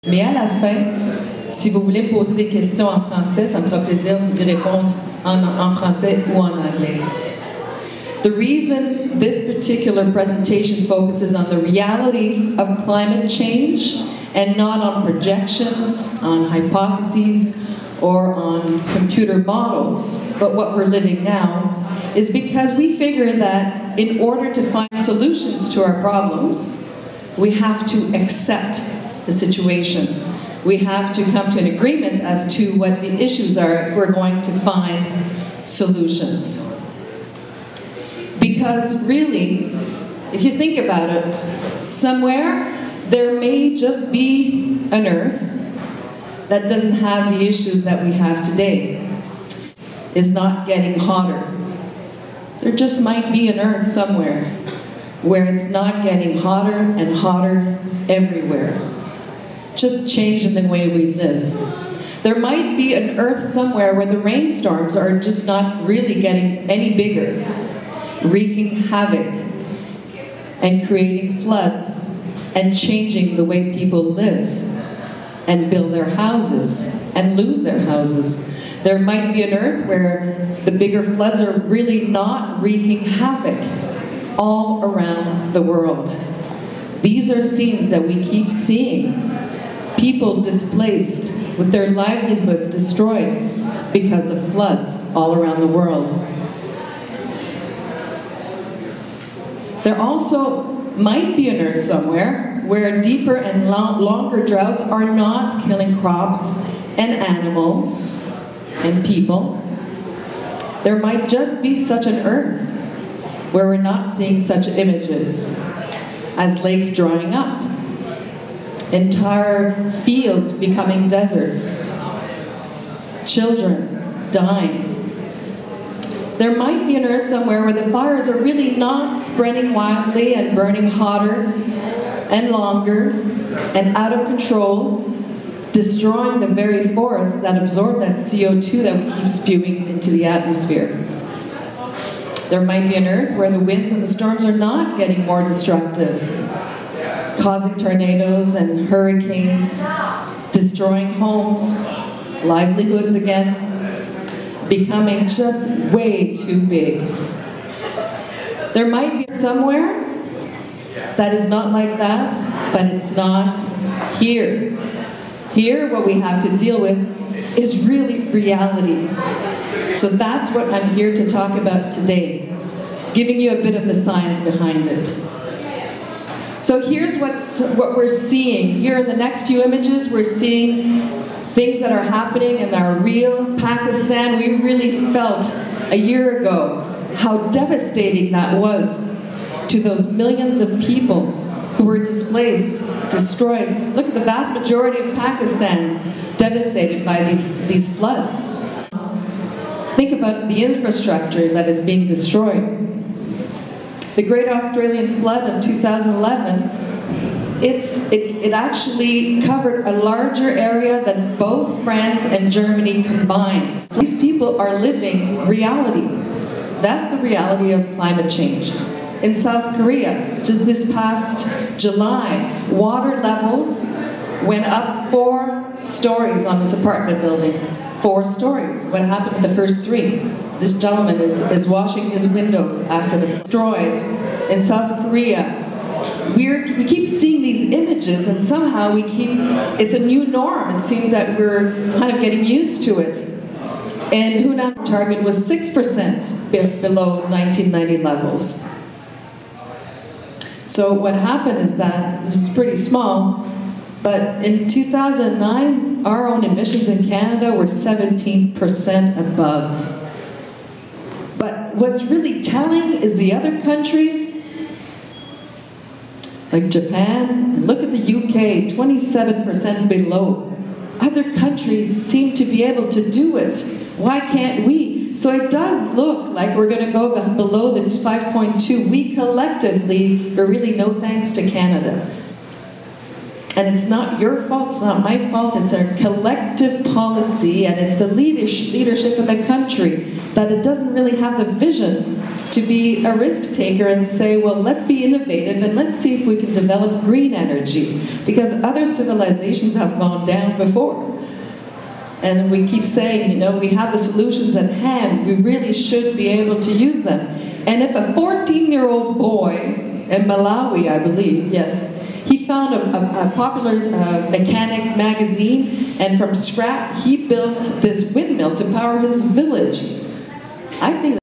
Mais à la fin, si vous voulez me poser des questions en français, ça me fera plaisir d'y répondre en français ou en anglais. The reason this particular presentation focuses on the reality of climate change and not on projections, on hypotheses, or on computer models, but what we're living now, is because we figure that in order to find solutions to our problems, we have to accept the situation. We have to come to an agreement as to what the issues are if we're going to find solutions. Because really, if you think about it, somewhere there may just be an Earth that doesn't have the issues that we have today, is not getting hotter. There just might be an Earth somewhere where it's not getting hotter and hotter everywhere. Just changing the way we live. There might be an Earth somewhere where the rainstorms are just not really getting any bigger, wreaking havoc and creating floods and changing the way people live and build their houses and lose their houses. There might be an Earth where the bigger floods are really not wreaking havoc all around the world. These are scenes that we keep seeing. People displaced with their livelihoods destroyed because of floods all around the world. There also might be an Earth somewhere where deeper and longer droughts are not killing crops and animals and people. There might just be such an Earth where we're not seeing such images as lakes drying up, entire fields becoming deserts, children dying. There might be an Earth somewhere where the fires are really not spreading wildly and burning hotter and longer and out of control, destroying the very forests that absorb that CO2 that we keep spewing into the atmosphere. There might be an Earth where the winds and the storms are not getting more destructive, causing tornadoes and hurricanes, destroying homes, livelihoods again, becoming just way too big. There might be somewhere that is not like that, but it's not here. Here, what we have to deal with is really reality. So that's what I'm here to talk about today, giving you a bit of the science behind it. So here's what we're seeing. Here in the next few images, we're seeing things that are happening and are real. Pakistan, we really felt a year ago how devastating that was to those millions of people who were displaced, destroyed. Look at the vast majority of Pakistan devastated by these floods. Think about the infrastructure that is being destroyed. The Great Australian Flood of 2011, it actually covered a larger area than both France and Germany combined. These people are living reality. That's the reality of climate change. In South Korea, just this past July, water levels went up 4 stories on this apartment building. 4 stories. What happened to the first 3? This gentleman is washing his windows after the destroyed. In South Korea, we keep seeing these images, and somehow it's a new norm. It seems that we're kind of getting used to it. And Hunan target was 6% below 1990 levels. So what happened is that, this is pretty small, but in 2009, our own emissions in Canada were 17% above. But what's really telling is the other countries, like Japan, and look at the UK, 27% below. Other countries seem to be able to do it. Why can't we? So it does look like we're going to go below the 5.2. We collectively are really no thanks to Canada. And it's not your fault, it's not my fault, it's our collective policy, and it's the leadership of the country that it doesn't really have the vision to be a risk taker and say, well, let's be innovative and let's see if we can develop green energy, because other civilizations have gone down before. And we keep saying, you know, we have the solutions at hand, we really should be able to use them. And if a 14-year-old boy in Malawi, I believe, yes, he found a popular mechanic magazine, and from scrap he built this windmill to power his village. I think